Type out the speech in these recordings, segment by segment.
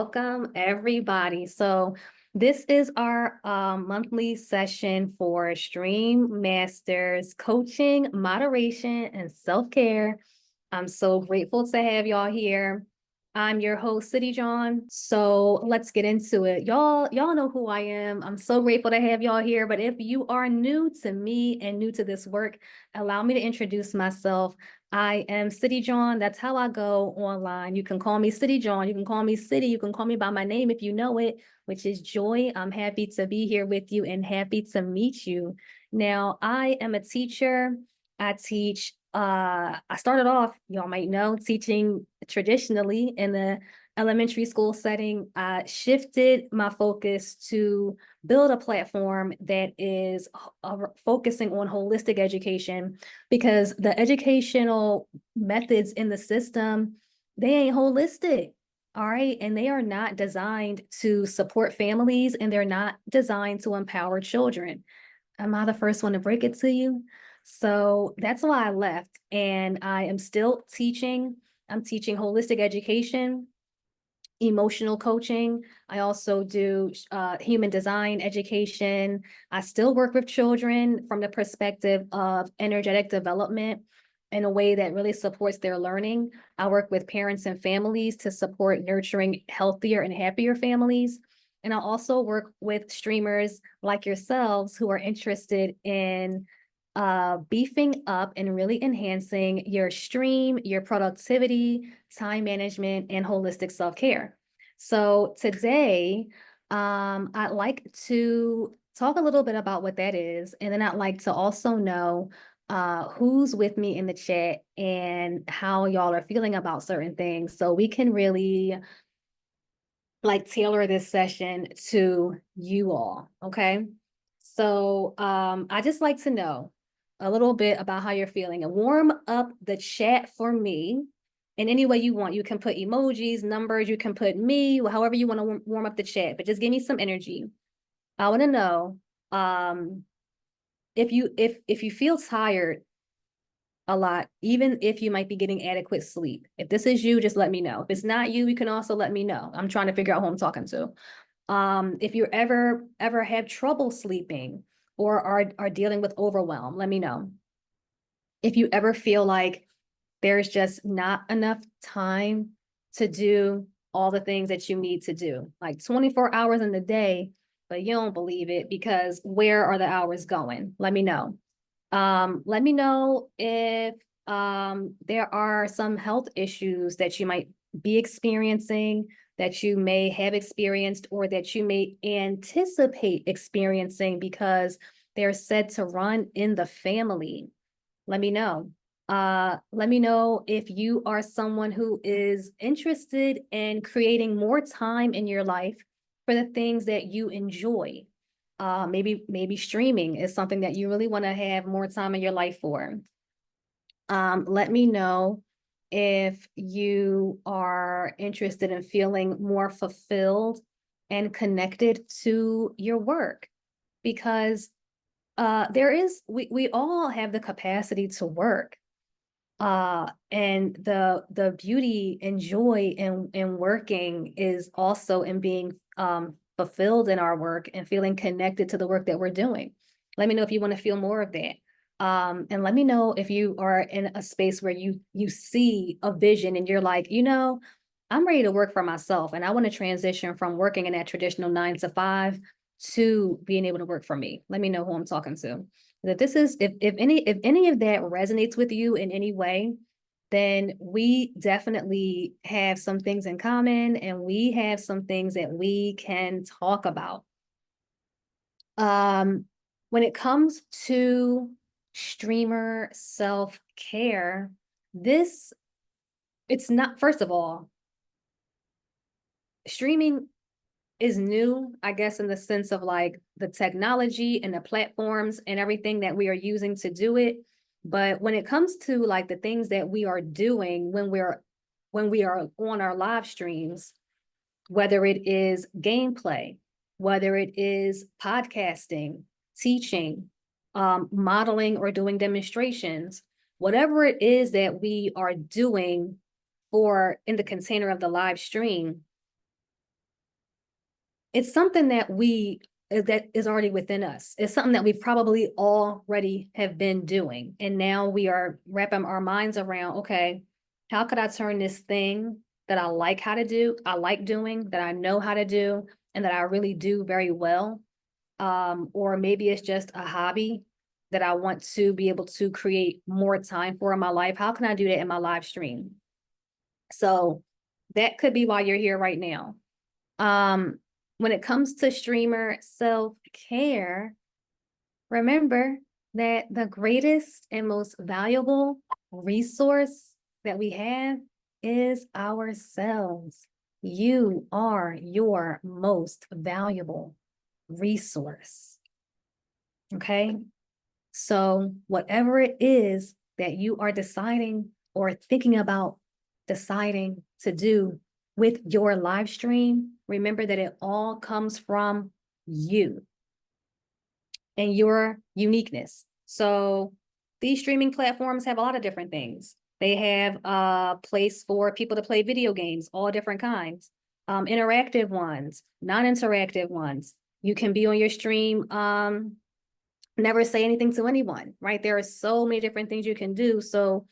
Welcome, everybody. So this is our monthly session for StreamMasters coaching, moderation, and self-care. I'm so grateful to have y'all here. I'm your host, Cityjawn. So let's get into it. Y'all know who I am. I'm so grateful to have y'all here. But if you are new to me and new to this work, allow me to introduce myself. I am Cityjawn. That's how I go online. You can call me Cityjawn. You can call me City. You can call me by my name if you know it, which is Joy. I'm happy to be here with you and happy to meet you. Now, I am a teacher. I teach, I started off, y'all might know, teaching traditionally in the elementary school setting. I shifted my focus to build a platform that is focusing on holistic education, because the educational methods in the system, they ain't holistic. All right. And they are not designed to support families, and they're not designed to empower children. Am I the first one to break it to you? So that's why I left. And I am still teaching. I'm teaching holistic education, emotional coaching. I also do human design education. I still work with children from the perspective of energetic development in a way that really supports their learning. I work with parents and families to support nurturing healthier and happier families. And I also work with streamers like yourselves who are interested in beefing up and really enhancing your stream, your productivity, time management, and holistic self-care. So today, I'd like to talk a little bit about what that is, and then I'd like to also know who's with me in the chat and how y'all are feeling about certain things, so we can really tailor this session to you all, okay? So I just like to know a little bit about how you're feeling, and warm up the chat for me in any way you want. You can put emojis, numbers, you can put me, however you want to warm up the chat, but just give me some energy. I want to know if you feel tired a lot, even if you might be getting adequate sleep. If this is you, just let me know. If it's not you, you can also let me know. I'm trying to figure out who I'm talking to. If you ever have trouble sleeping or are dealing with overwhelm, let me know. If you ever feel like there's just not enough time to do all the things that you need to do, like 24 hours in the day, but you don't believe it because where are the hours going? Let me know. Let me know if there are some health issues that you might be experiencing, that you may have experienced, or that you may anticipate experiencing because they're said to run in the family. Let me know. Let me know if you are someone who is interested in creating more time in your life for the things that you enjoy. Maybe streaming is something that you really want to have more time in your life for. Let me know if you are interested in feeling more fulfilled and connected to your work, because we all have the capacity to work. And the beauty and joy in working is also in being fulfilled in our work and feeling connected to the work that we're doing. Let me know if you want to feel more of that. And let me know if you are in a space where you see a vision and you're like, I'm ready to work for myself, and I want to transition from working in that traditional 9 to 5 to being able to work for me. Let me know who I'm talking to. If any of that resonates with you in any way, then we definitely have some things in common, and we have some things that we can talk about. When it comes to streamer self-care, it's not, first of all, streaming is new, I guess, in the sense of like the technology and the platforms and everything that we are using to do it. But when it comes to like the things that we are doing when we are on our live streams, whether it is gameplay, whether it is podcasting, teaching, modeling, or doing demonstrations, whatever it is that we are doing in the container of the live stream, it's something that that is already within us. It's something that we probably already have been doing. And now we are wrapping our minds around, okay, how could I turn this thing that I like doing, that I know how to do, and that I really do very well. Or maybe it's just a hobby that I want to be able to create more time for in my life. How can I do that in my live stream? So that could be why you're here right now. When it comes to streamer self-care, remember that the greatest and most valuable resource that we have is ourselves. You are your most valuable resource. Okay? So whatever it is that you are deciding or thinking about deciding to do with your live stream, remember that it all comes from you and your uniqueness. So these streaming platforms have a lot of different things. They have a place for people to play video games, all different kinds, interactive ones, non-interactive ones. You can be on your stream, never say anything to anyone, right? There are so many different things you can do. So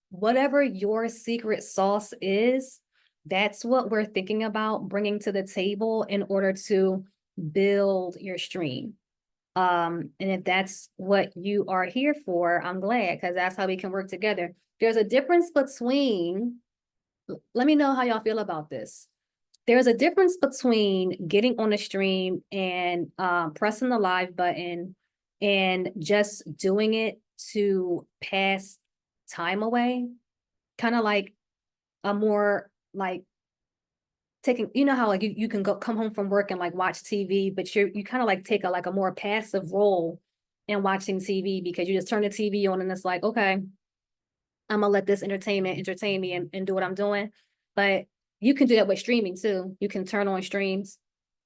whatever your secret sauce is, that's what we're thinking about bringing to the table in order to build your stream. And if that's what you are here for, I'm glad, because that's how we can work together. There's a difference between, let me know how y'all feel about this. There's a difference between getting on a stream and pressing the live button and just doing it to pass time away. Kind of like a more like taking, you know how like you can come home from work and like watch TV, but you kind of like take a more passive role in watching TV because you just turn the TV on and it's like, okay, I'm gonna let this entertainment entertain me and do what I'm doing. But you can do that with streaming too. You can turn on streams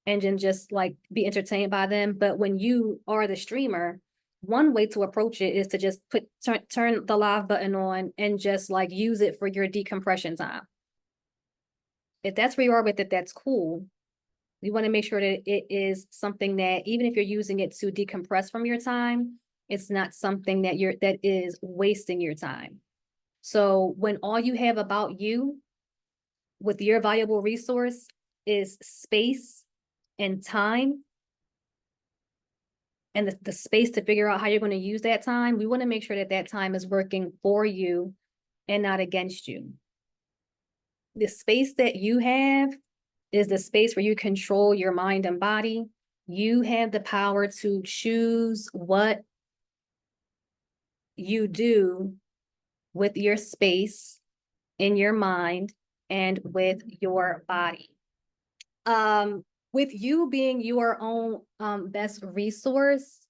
and then just like be entertained by them. But when you are the streamer, one way to approach it is to just turn the live button on and just like use it for your decompression time. If that's where you are with it, that's cool. You want to make sure that it is something that even if you're using it to decompress from your time, it's not something that is wasting your time. So when all you have about you with your valuable resource is space and time, and the space to figure out how you're going to use that time, we want to make sure that that time is working for you and not against you. The space that you have is the space where you control your mind and body. You have the power to choose what you do with your space in your mind and with your body. With you being your own best resource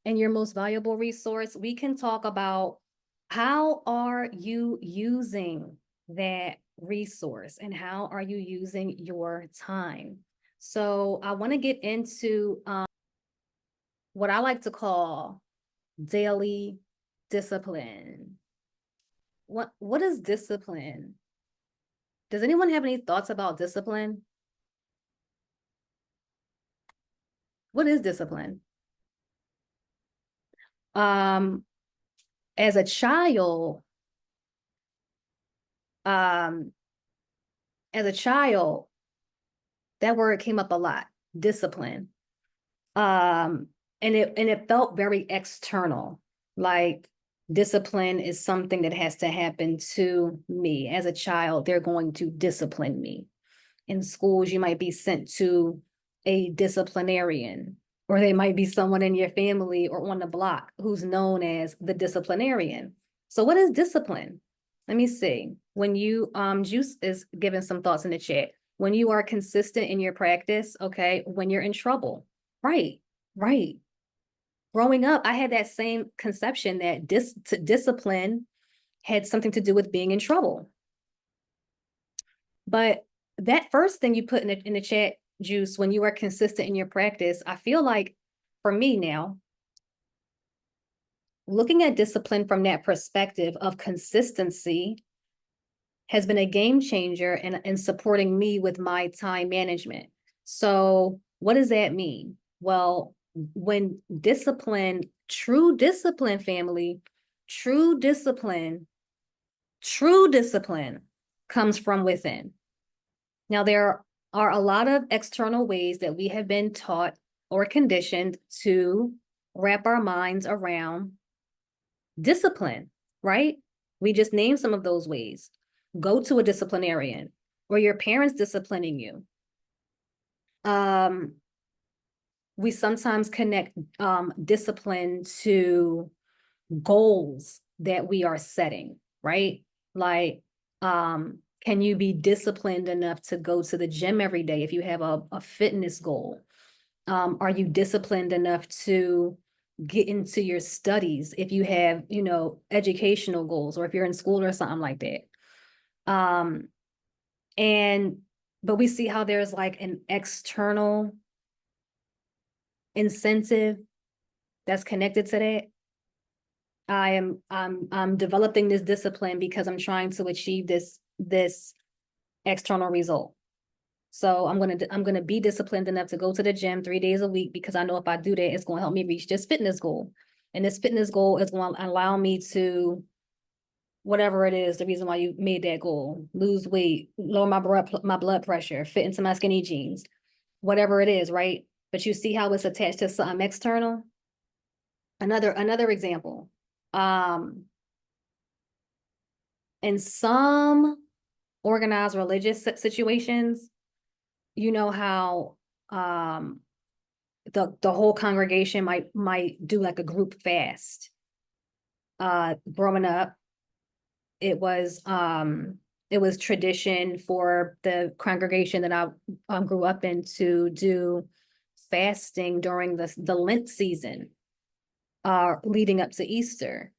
and your most valuable resource, we can talk about how are you using that resource and how are you using your time. So I want to get into what I like to call daily discipline. What is discipline? Does anyone have any thoughts about discipline? What is discipline? As a child, um, that word came up a lot, discipline. And it felt very external, like discipline is something that has to happen to me. As a child, they're going to discipline me. In schools, you might be sent to a disciplinarian, or they might be someone in your family or on the block who's known as the disciplinarian. So what is discipline? Let me see. When you, Juice is giving some thoughts in the chat. When you are consistent in your practice, okay, when you're in trouble. Right. Growing up, I had that same conception that discipline had something to do with being in trouble. But that first thing you put in the chat, Juice, when you are consistent in your practice, I feel like for me now, looking at discipline from that perspective of consistency has been a game changer in supporting me with my time management. So What does that mean? Well, when discipline, true discipline, family, true discipline comes from within. Now, there are a lot of external ways that we have been taught or conditioned to wrap our minds around discipline, right? We just named some of those ways. Go to a disciplinarian, or your parents disciplining you. We sometimes connect discipline to goals that we are setting, right? Like, can you be disciplined enough to go to the gym every day if you have a fitness goal? Are you disciplined enough to get into your studies if you have, educational goals, or if you're in school or something like that? But we see how there's like an external incentive that's connected to that. I'm developing this discipline because I'm trying to achieve this external result. So I'm gonna be disciplined enough to go to the gym 3 days a week, because I know if I do that, it's gonna help me reach this fitness goal. And this fitness goal is going to allow me to, whatever it is, the reason why you made that goal, lose weight, lower my blood pressure, fit into my skinny jeans, whatever it is, right? But you see how it's attached to something external. Another example. In some organized religious situations, you know how the whole congregation might do like a group fast. Growing up, it was tradition for the congregation that I grew up in to do fasting during the Lent season, leading up to Easter.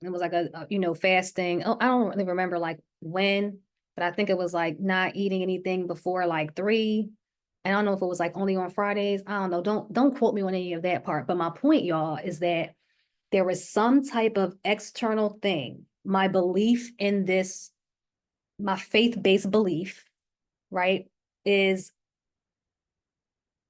It was like a fasting. Oh, I don't really remember like when, but I think it was like not eating anything before like 3. I don't know if it was like only on Fridays. I don't know. Don't quote me on any of that part. But my point, y'all, is that there was some type of external thing. My belief in this, my faith-based belief, right, is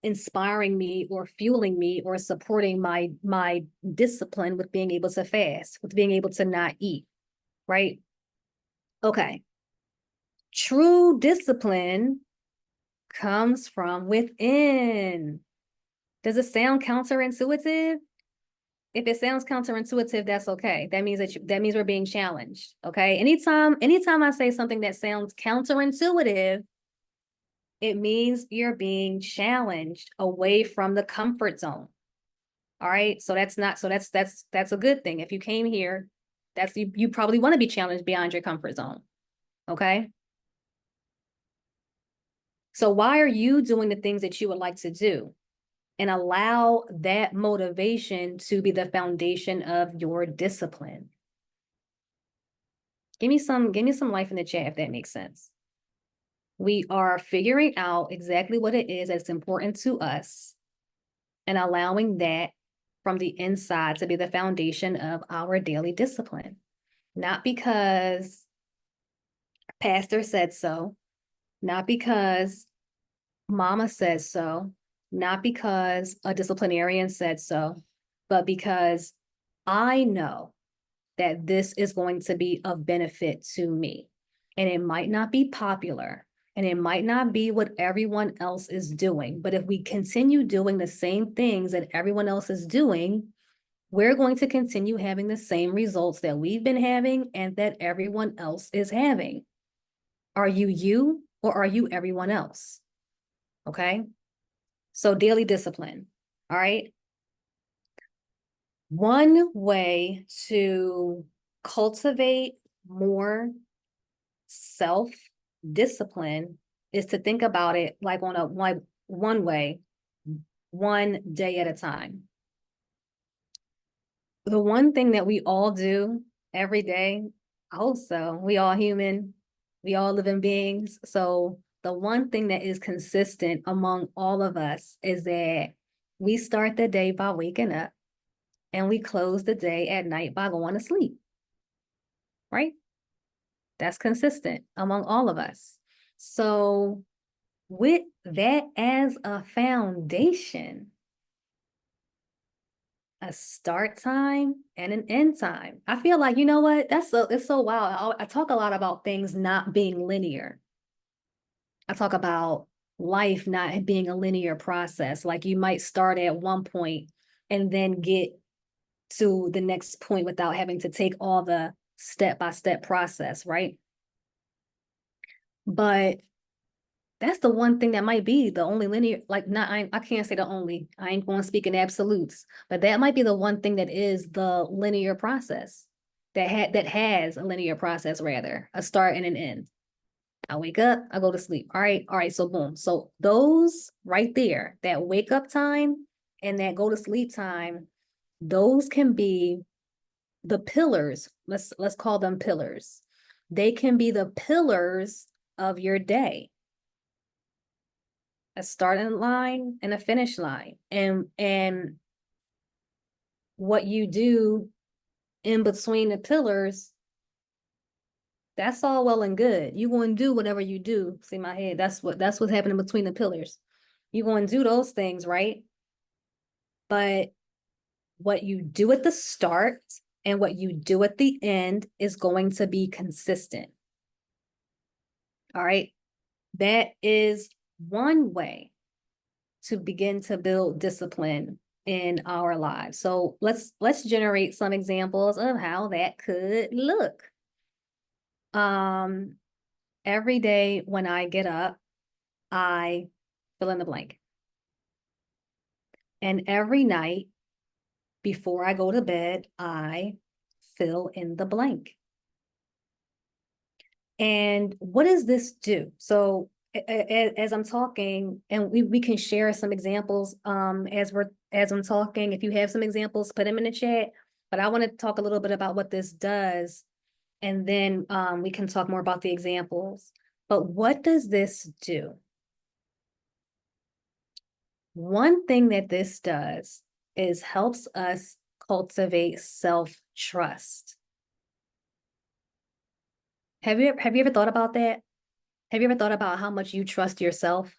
inspiring me or fueling me or supporting my discipline with being able to fast, with being able to not eat, right? Okay. True discipline comes from within. Does it sound counterintuitive? If it sounds counterintuitive, that's okay. That means we're being challenged. Okay. Anytime I say something that sounds counterintuitive, it means you're being challenged away from the comfort zone. All right. So that's a good thing. If you came here, you probably want to be challenged beyond your comfort zone. Okay. So why are you doing the things that you would like to do? And allow that motivation to be the foundation of your discipline. Give me some life in the chat if that makes sense. We are figuring out exactly what it is that's important to us and allowing that from the inside to be the foundation of our daily discipline. Not because pastor said so, not because mama says so, not because a disciplinarian said so, but because I know that this is going to be of benefit to me. And it might not be popular, and it might not be what everyone else is doing. But if we continue doing the same things that everyone else is doing, we're going to continue having the same results that we've been having and that everyone else is having. Are you or are you everyone else? Okay. So daily discipline. All right. One way to cultivate more self-discipline is to think about it like on one way, one day at a time. The one thing that we all do every day, also, we all human, we all living beings. So the one thing that is consistent among all of us is that we start the day by waking up and we close the day at night by going to sleep, right? That's consistent among all of us. So with that as a foundation, a start time and an end time. I feel like, you know what? It's so wild. I talk a lot about things not being linear. I talk about life not being a linear process. Like you might start at one point and then get to the next point without having to take all the step-by-step process, right? But that's the one thing that might be the only linear, like not, I can't say the only, I ain't going to speak in absolutes, but that might be the one thing that is the linear process that has a linear process, rather, a start and an end. I wake up, I go to sleep. All right, so boom. So those right there, that wake up time and that go to sleep time, those can be the pillars. Let's call them pillars. They can be the pillars of your day. A starting line and a finish line. And what you do in between the pillars, that's all well and good. You're going to do whatever you do. See my head, that's what's happening between the pillars. You're going to do those things, right? But what you do at the start and what you do at the end is going to be consistent. All right. That is one way to begin to build discipline in our lives. So let's generate some examples of how that could look. Every day when I get up, I fill in the blank. And every night before I go to bed, I fill in the blank. And what does this do? So as I'm talking, and we can share some examples as I'm talking. If you have some examples, put them in the chat. But I want to talk a little bit about what this does, and then we can talk more about the examples. But what does this do? One thing that this does is helps us cultivate self-trust. Have you ever thought about that? Have you ever thought about how much you trust yourself?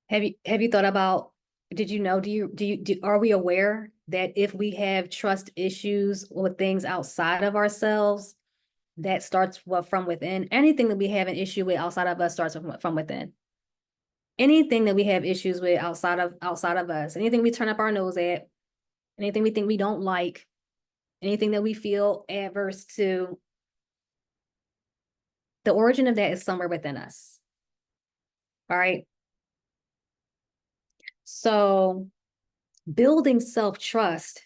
Have you thought about, did you know, are we aware that if we have trust issues with things outside of ourselves, that starts from within? Anything that we have an issue with outside of us starts from within. Anything that we have issues with outside of us, anything we turn up our nose at, anything we think we don't like, anything that we feel adverse to, the origin of that is somewhere within us. All right. So building self-trust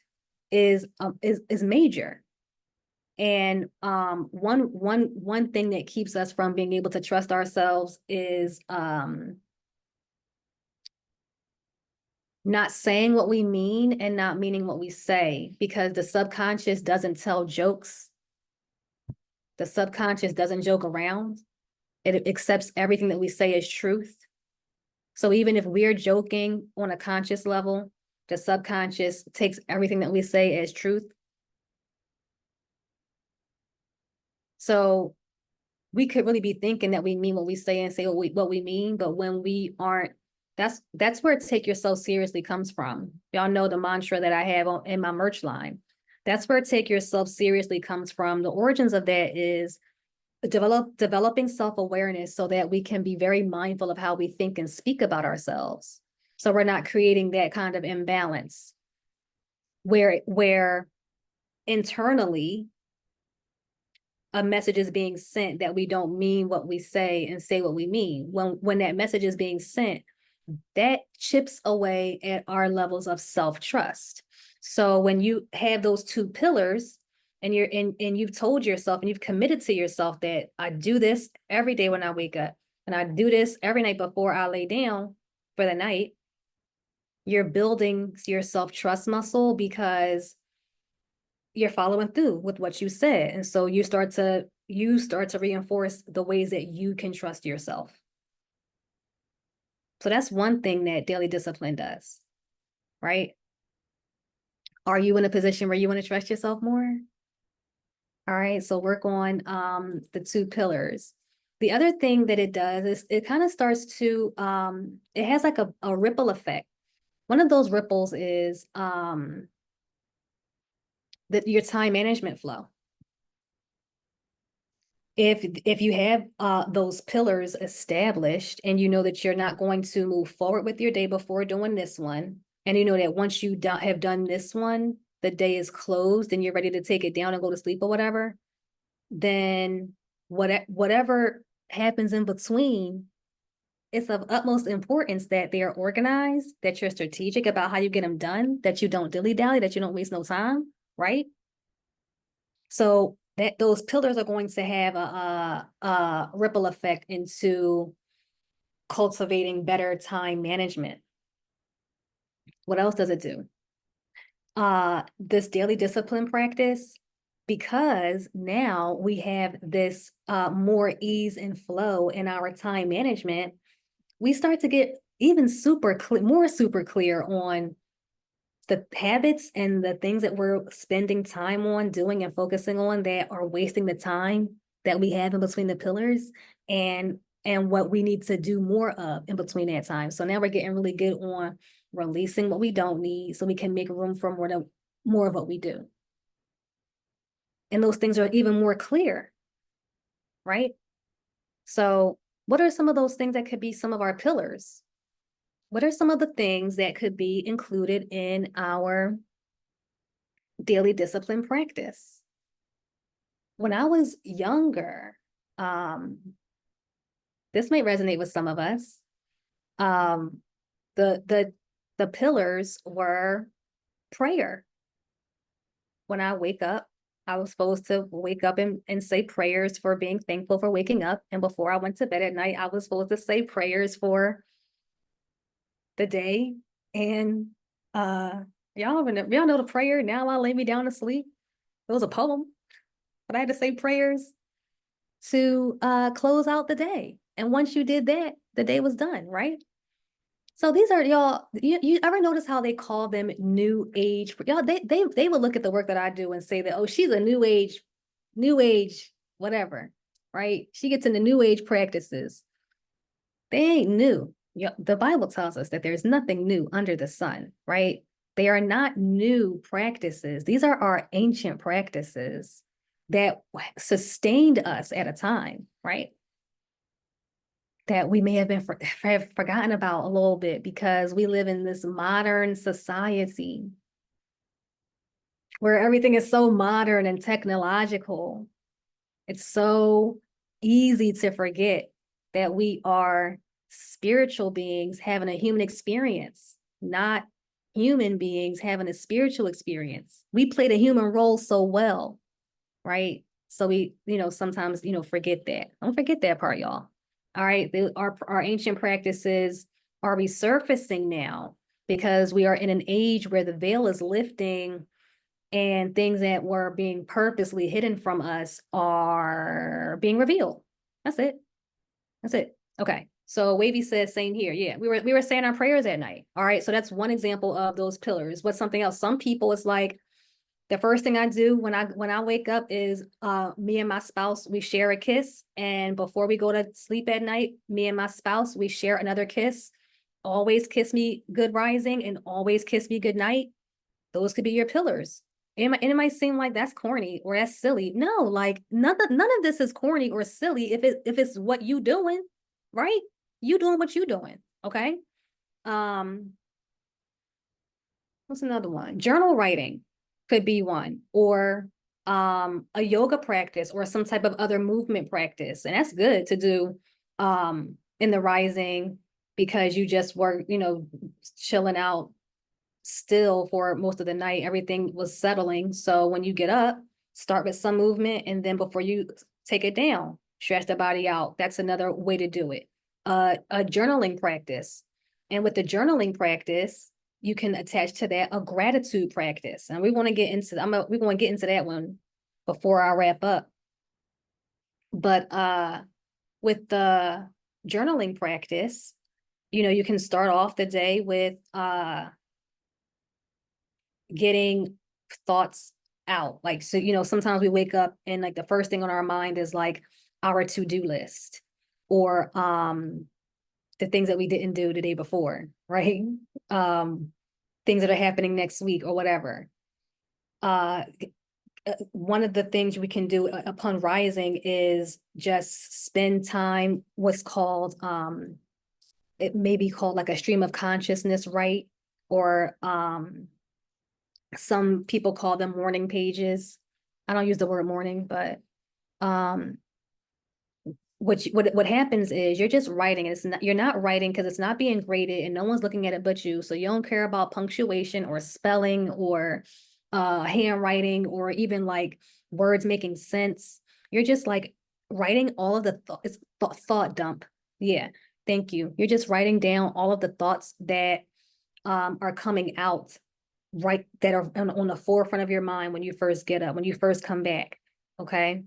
is major. And one thing that keeps us from being able to trust ourselves is not saying what we mean and not meaning what we say, because the subconscious doesn't tell jokes. The subconscious doesn't joke around. It accepts everything that we say as truth. So even if we're joking on a conscious level, the subconscious takes everything that we say as truth. So we could really be thinking that we mean what we say and say what we mean, but when we aren't, that's where take yourself seriously comes from. Y'all know the mantra that I have in my merch line. That's where take yourself seriously comes from. The origins of that is developing self-awareness so that we can be very mindful of how we think and speak about ourselves. So we're not creating that kind of imbalance where internally a message is being sent that we don't mean what we say and say what we mean. When that message is being sent, that chips away at our levels of self-trust. So when you have those two pillars and you've told yourself and you've committed to yourself that I do this every day when I wake up and I do this every night before I lay down for the night, you're building your self-trust muscle because you're following through with what you said. And so you start to reinforce the ways that you can trust yourself. So that's one thing that daily discipline does, right? Are you in a position where you want to trust yourself more? All right, so work on the two pillars. The other thing that it does is it kind of starts to, it has like a ripple effect. One of those ripples is that your time management flow. If you have those pillars established and you know that you're not going to move forward with your day before doing this one, and you know that once you have done this one, the day is closed and you're ready to take it down and go to sleep or whatever, then whatever happens in between, it's of utmost importance that they are organized, that you're strategic about how you get them done, that you don't dilly-dally, that you don't waste no time, right? So that those pillars are going to have a ripple effect into cultivating better time management. What else does it do? This daily discipline practice, because now we have this more ease and flow in our time management, we start to get even more super clear on the habits and the things that we're spending time on doing and focusing on that are wasting the time that we have in between the pillars, and what we need to do more of in between that time. So now we're getting really good on releasing what we don't need so we can make room for more of what we do. And those things are even more clear, right? So what are some of those things that could be some of our pillars? What are some of the things that could be included in our daily discipline practice? When I was younger, this may resonate with some of us. The pillars were prayer. When I wake up, I was supposed to wake up and say prayers for being thankful for waking up. And before I went to bed at night, I was supposed to say prayers for the day. And y'all know the prayer, "Now I lay me down to sleep." It was a poem, but I had to say prayers to close out the day. And once you did that, the day was done, right? So these are y'all, you ever notice how they call them new age? Y'all, they would look at the work that I do and say that, oh, she's a new age, whatever, right? She gets into new age practices. They ain't new. The Bible tells us that there's nothing new under the sun, right? They are not new practices. These are our ancient practices that sustained us at a time, right? That we may have been have forgotten about a little bit because we live in this modern society where everything is so modern and technological. It's so easy to forget that we are spiritual beings having a human experience, not human beings having a spiritual experience. We play the human role so well, right? So we, sometimes, forget that. Don't forget that part, y'all. All right, our ancient practices are resurfacing now because we are in an age where the veil is lifting and things that were being purposely hidden from us are being revealed. That's it. That's it. Okay. So Wavy says, same here. Yeah, we were saying our prayers at night. All right. So that's one example of those pillars. What's something else? Some people, it's like the first thing I do when I wake up is me and my spouse, we share a kiss. And before we go to sleep at night, me and my spouse, we share another kiss. Always kiss me good rising and always kiss me good night. Those could be your pillars. And it might seem like that's corny or that's silly. No, like none of this is corny or silly if it's what you doing, right? You doing what you doing. Okay. What's another one? Journal writing could be one, or a yoga practice or some type of other movement practice. And that's good to do in the rising because you just were, chilling out still for most of the night. Everything was settling. So when you get up, start with some movement, and then before you take it down, stretch the body out. That's another way to do it. A journaling practice. And with the journaling practice, you can attach to that a gratitude practice. And we want to get into, we're going to get into that one before I wrap up. But with the journaling practice, you can start off the day with getting thoughts out. Like, so, sometimes we wake up and like the first thing on our mind is like our to-do list. or the things that we didn't do the day before, right? Things that are happening next week or whatever. One of the things we can do upon rising is just spend time, what's called, it may be called like a stream of consciousness, right? Or some people call them morning pages. I don't use the word morning, but um, what happens is you're just writing. It's not, you're not writing because it's not being graded and no one's looking at it but you. So you don't care about punctuation or spelling or handwriting or even like words making sense. You're just like writing all of the thought. It's thought dump. Yeah, thank you. You're just writing down all of the thoughts that are coming out, right, that are on the forefront of your mind when you first get up, when you first come back. Okay.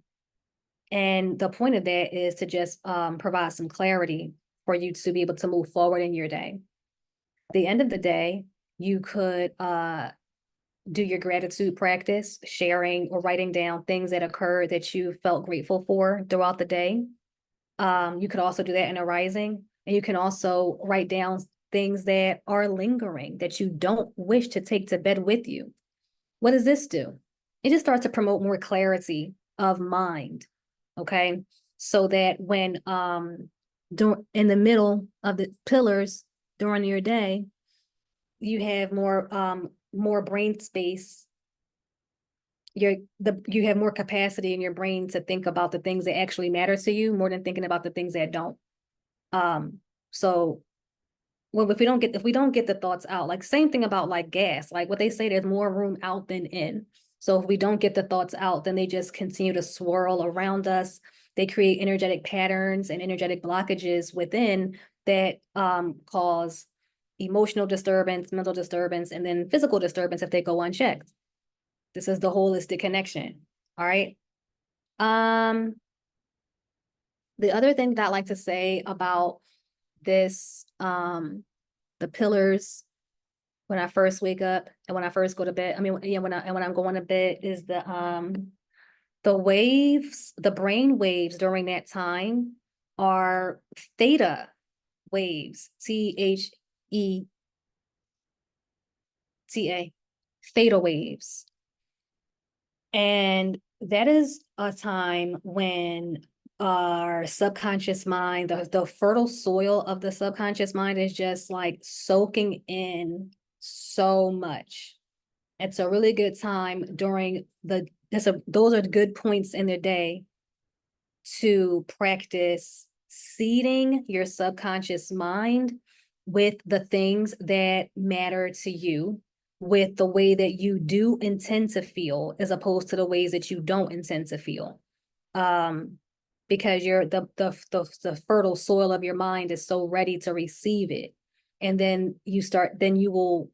And the point of that is to just provide some clarity for you to be able to move forward in your day. At the end of the day, you could do your gratitude practice, sharing or writing down things that occurred that you felt grateful for throughout the day. You could also do that in a rising, and you can also write down things that are lingering that you don't wish to take to bed with you. What does this do? It just starts to promote more clarity of mind. Okay. So that when in the middle of the pillars during your day, you have more brain space. You have more capacity in your brain to think about the things that actually matter to you more than thinking about the things that don't. So well, if we don't get the thoughts out, like same thing about like gas, like what they say, there's more room out than in. So if we don't get the thoughts out, then they just continue to swirl around us. They create energetic patterns and energetic blockages within that cause emotional disturbance, mental disturbance, and then physical disturbance if they go unchecked. This is the holistic connection. All right. The other thing that I like to say about this, the pillars when I first wake up and when I first go to bed. I mean, yeah, when I'm going to bed is the waves, the brain waves during that time are theta waves, THETA, theta waves. And that is a time when our subconscious mind, the fertile soil of the subconscious mind is just like soaking in so much. It's a really good time during those are good points in the day to practice seeding your subconscious mind with the things that matter to you, with the way that you do intend to feel, as opposed to the ways that you don't intend to feel. Because the fertile soil of your mind is so ready to receive it. And then you will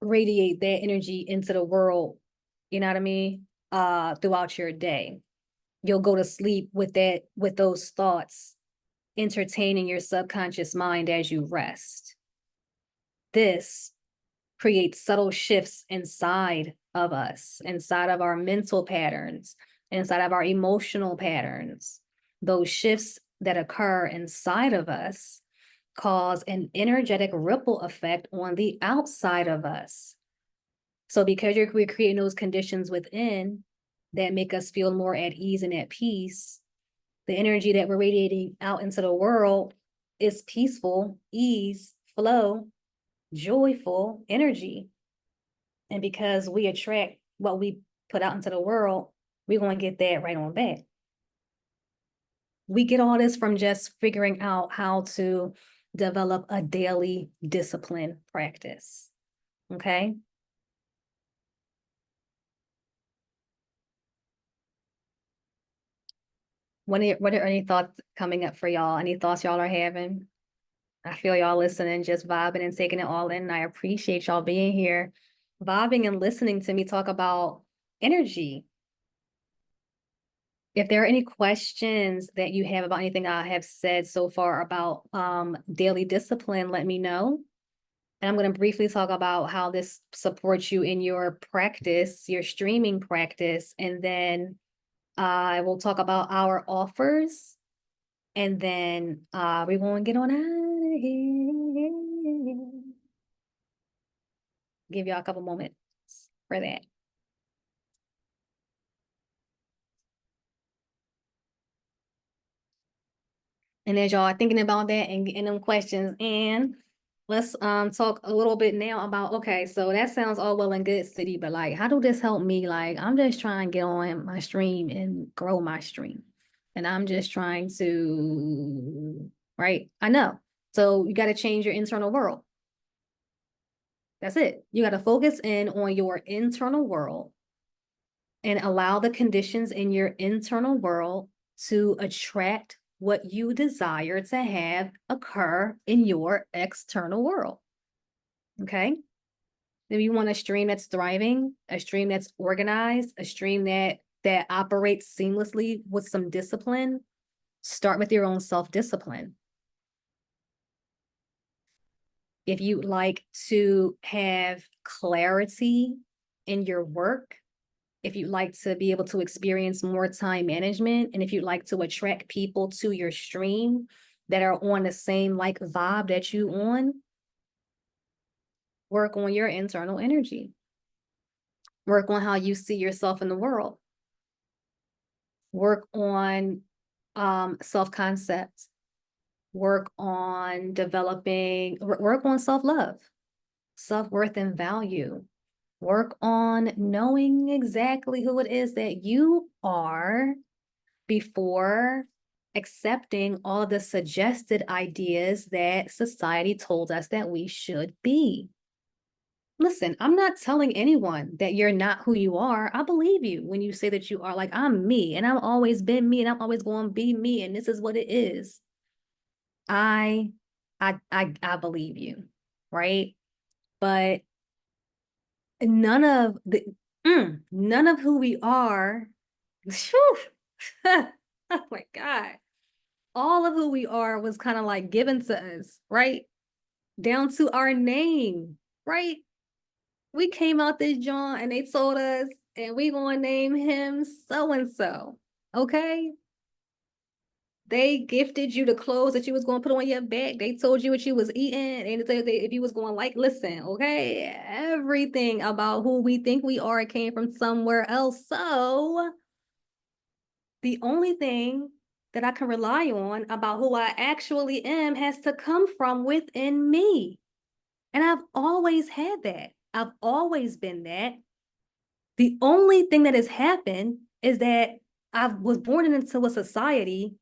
radiate that energy into the world, you know what I mean? Throughout your day. You'll go to sleep with those thoughts, entertaining your subconscious mind as you rest. This creates subtle shifts inside of us, inside of our mental patterns, inside of our emotional patterns. Those shifts that occur inside of us cause an energetic ripple effect on the outside of us. So because we're creating those conditions within that make us feel more at ease and at peace, the energy that we're radiating out into the world is peaceful, ease, flow, joyful energy. And because we attract what we put out into the world, we're going to get that right on back. We get all this from just figuring out how to develop a daily discipline practice. Okay. What are any thoughts coming up for y'all? Any thoughts y'all are having? I feel y'all listening, just vibing and taking it all in. I appreciate y'all being here, vibing and listening to me talk about energy. If there are any questions that you have about anything I have said so far about daily discipline, let me know. And I'm going to briefly talk about how this supports you in your practice, your streaming practice, and then I will talk about our offers And then we're going to get on out of here. Give y'all a couple moments for that. And as y'all are thinking about that and getting them questions in, let's talk a little bit now about, okay, so that sounds all well and good, City, but like, how do this help me? Like, I'm just trying to get on my stream and grow my stream. And I'm just trying to, right? I know. So you got to change your internal world. That's it. You got to focus in on your internal world and allow the conditions in your internal world to attract what you desire to have occur in your external world. Okay. If you want a stream that's thriving, a stream that's organized, a stream that operates seamlessly with some discipline, start with your own self-discipline. If you'd like to have clarity in your work, if you'd like to be able to experience more time management, and if you'd like to attract people to your stream that are on the same like vibe that you on, work on your internal energy. Work on how you see yourself in the world. Work on self-concept. Work on work on self-love, self-worth and value. Work on knowing exactly who it is that you are before accepting all the suggested ideas that society told us that we should be. Listen, I'm not telling anyone that you're not who you are. I believe you when you say that you are. Like, I'm me and I've always been me and I'm always going to be me and this is what it is. I believe you, right? But none of who we are. Oh my God. All of who we are was kind of like given to us, right? Down to our name, right? We came out this joint and they told us, and we gonna name him so and so. Okay. They gifted you the clothes that you was going to put on your back. They told you what you was eating, and they told you if you was going like, listen, okay, everything about who we think we are came from somewhere else. So the only thing that I can rely on about who I actually am has to come from within me. And I've always had that. I've always been that. The only thing that has happened is that I was born into a society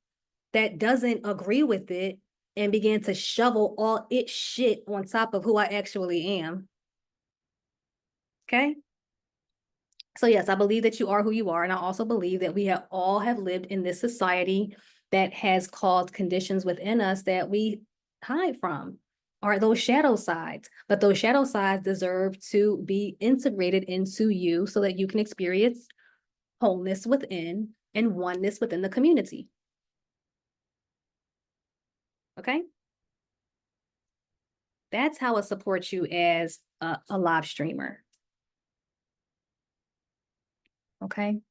that doesn't agree with it and began to shovel all its shit on top of who I actually am. Okay. So yes, I believe that you are who you are. And I also believe that we have all have lived in this society that has caused conditions within us that we hide from, or those shadow sides. But those shadow sides deserve to be integrated into you so that you can experience wholeness within and oneness within the community. Okay. That's how it supports you as a live streamer. Okay.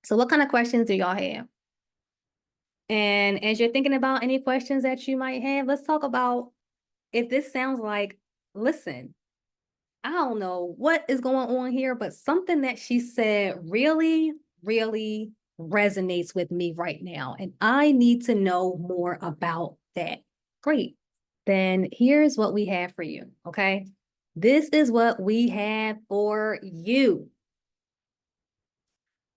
So what kind of questions do y'all have? And as you're thinking about any questions that you might have, let's talk about if this sounds like, listen, I don't know what is going on here, but something that she said really, really resonates with me right now. And I need to know more about that. Great. Then here's what we have for you. Okay. This is what we have for you.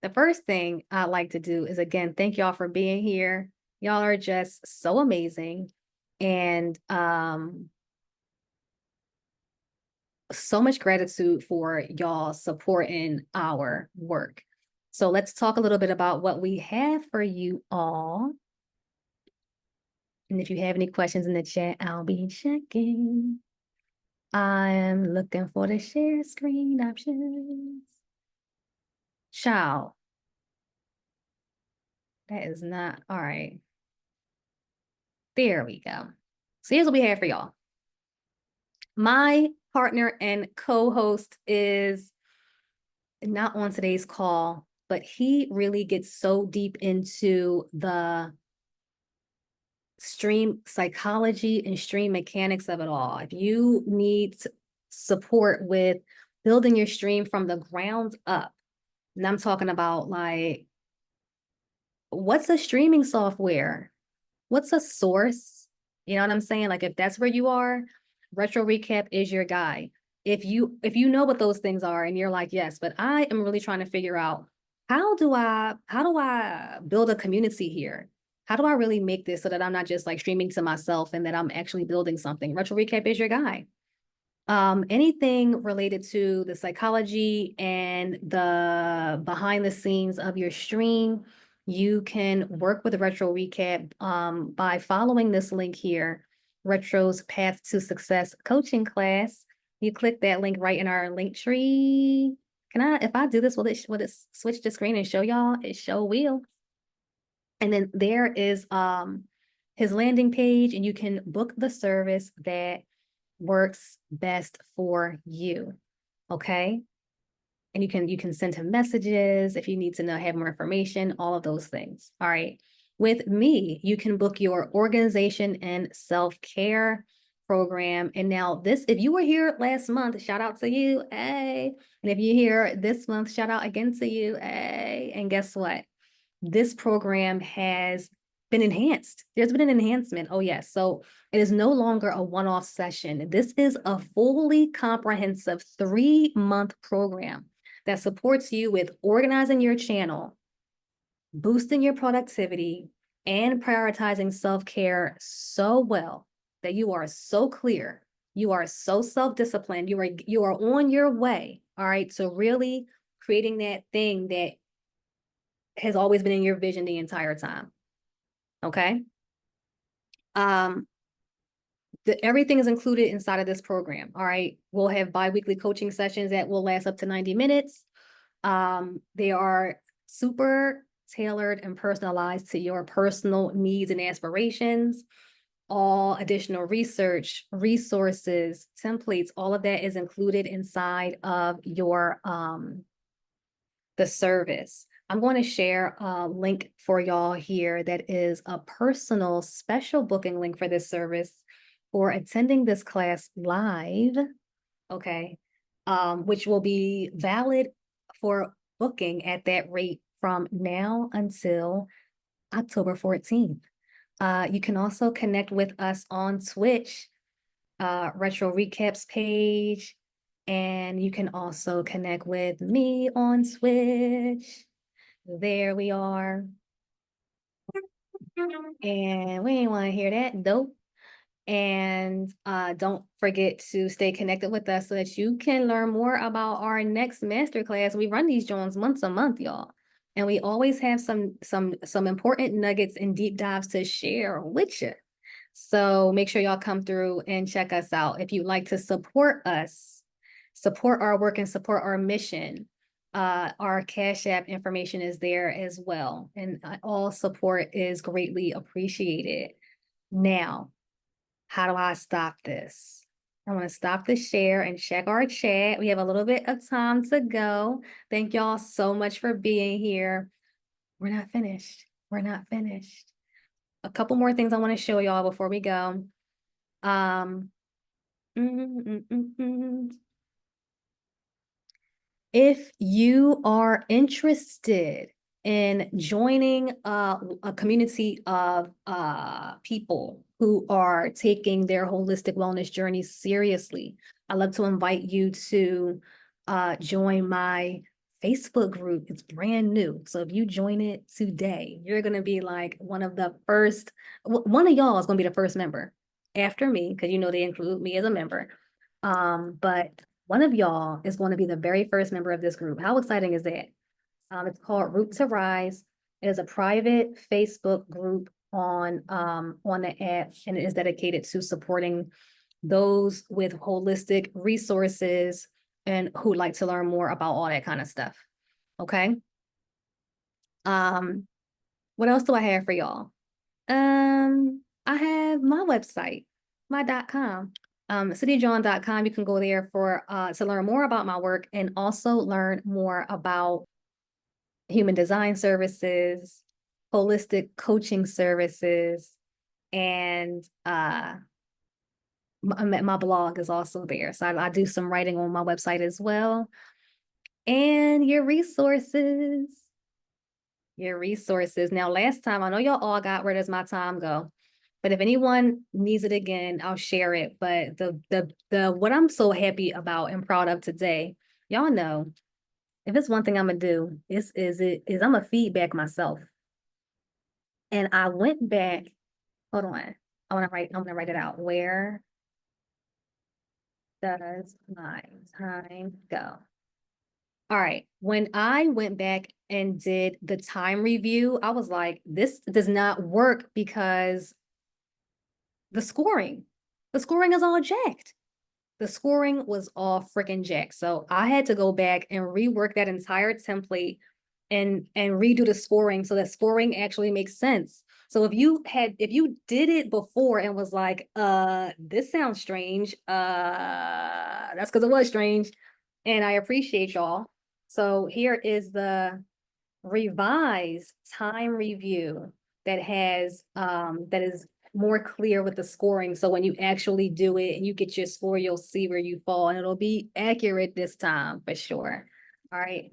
The first thing I'd like to do is, again, thank y'all for being here. Y'all are just so amazing. And so much gratitude for y'all supporting our work. So let's talk a little bit about what we have for you all. And if you have any questions in the chat, I'll be checking. I'm looking for the share screen options. Child. That is not, all right. There we go. So here's what we have for y'all. My partner and co-host is not on today's call, but he really gets so deep into the stream psychology and stream mechanics of it all. If you need support with building your stream from the ground up, and I'm talking about like, what's a streaming software? What's a source? You know what I'm saying? Like, if that's where you are, Retrorecap is your guy. If you know what those things are and you're like, yes, but I am really trying to figure out how do I build a community here? How do I really make this so that I'm not just like streaming to myself and that I'm actually building something? Retrorecap is your guy. Anything related to the psychology and the behind the scenes of your stream, you can work with Retrorecap by following this link here, Retro's Path to Success coaching class. You click that link right in our link tree. If I do this, will it switch the screen and show y'all? It sure will. And then there is his landing page, and you can book the service that works best for you. Okay. And you can send him messages if you need to know, have more information, all of those things. All right. With me, you can book your organization and self-care program. And now if you were here last month, shout out to you. Hey. And if you're here this month, shout out again to you. Hey. And guess what? This program has been enhanced. There's been an enhancement. Oh, yes. So it is no longer a one-off session. This is a fully comprehensive 3-month program that supports you with organizing your channel, boosting your productivity, and prioritizing self-care so well that you are so clear. You are so self-disciplined. You are on your way, all right, to really creating that thing that has always been in your vision the entire time. Okay. Everything is included inside of this program. All right. We'll have bi-weekly coaching sessions that will last up to 90 minutes. They are super tailored and personalized to your personal needs and aspirations. All additional research, resources, templates, all of that is included inside of your the service. I'm going to share a link for y'all here that is a personal special booking link for this service for attending this class live, okay, which will be valid for booking at that rate from now until October 14th. You can also connect with us on Twitch, Retro Recaps page, and you can also connect with me on Twitch. There we are. And we ain't want to hear that. Nope. And don't forget to stay connected with us so that you can learn more about our next masterclass. We run these Jones once a month, y'all. And we always have some important nuggets and deep dives to share with you. So make sure y'all come through and check us out. If you'd like to support us, support our work and support our mission, our Cash App information is there as well. And all support is greatly appreciated. Now, how do I stop this? I want to stop the share and check our chat. We have a little bit of time to go. Thank y'all so much for being here. We're not finished. We're not finished. A couple more things I want to show y'all before we go. If you are interested in joining a community of people who are taking their holistic wellness journey seriously, I'd love to invite you to join my Facebook group. It's brand new. So if you join it today, you're going to be like one of the first, one of y'all is going to be the first member after me, because you know they include me as a member. But one of y'all is going to be the very first member of this group. How exciting is that? It's called Root to Rise. It is a private Facebook group on the app, and it is dedicated to supporting those with holistic resources and who like to learn more about all that kind of stuff. Okay. What else do I have for y'all? I have my website, my .com. Cityjawn.com. You can go there for to learn more about my work and also learn more about human design services, holistic coaching services, And my blog is also there. So I do some writing on my website as well. And your resources. Your resources. Now, last time, I know y'all all got where does my time go? But if anyone needs it again, I'll share it. But the what I'm so happy about and proud of today, y'all know, if it's one thing I'm gonna do, is I'm gonna feedback myself. And I went back, hold on. I'm gonna write it out. Where does my time go? All right. When I went back and did the time review, I was like, this does not work because the scoring, the scoring is all jacked. The scoring was all freaking jacked. So I had to go back and rework that entire template and redo the scoring so that scoring actually makes sense. So if you did it before and was like, this sounds strange, that's because it was strange. And I appreciate y'all. So here is the revised time review that has that is more clear with the scoring. So when you actually do it and you get your score, you'll see where you fall and it'll be accurate this time for sure. All right.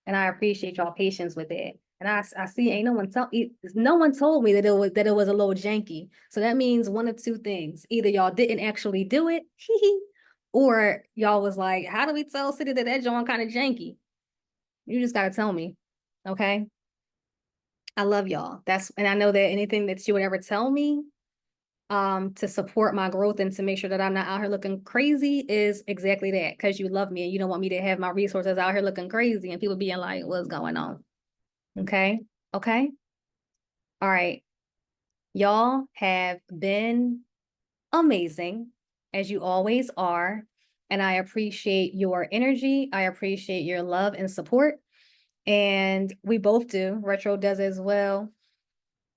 And I appreciate y'all patience with it. And I see ain't no one told me that it was a little janky. So that means one of two things. Either y'all didn't actually do it, or y'all was like, how do we tell City that that joint kind of janky? You just gotta tell me. Okay. I love y'all. And I know that anything that you would ever tell me to support my growth and to make sure that I'm not out here looking crazy is exactly that, because you love me and you don't want me to have my resources out here looking crazy and people being like, what's going on? Okay. Okay. All right. Y'all have been amazing, as you always are. And I appreciate your energy. I appreciate your love and support. And we both do. Retro does as well.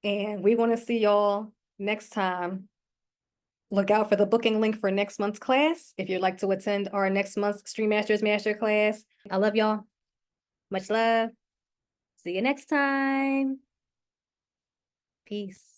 And we want to see y'all next time. Look out for the booking link for next month's class if you'd like to attend our next month's StreamMasters Masterclass. I love y'all. Much love. See you next time. Peace.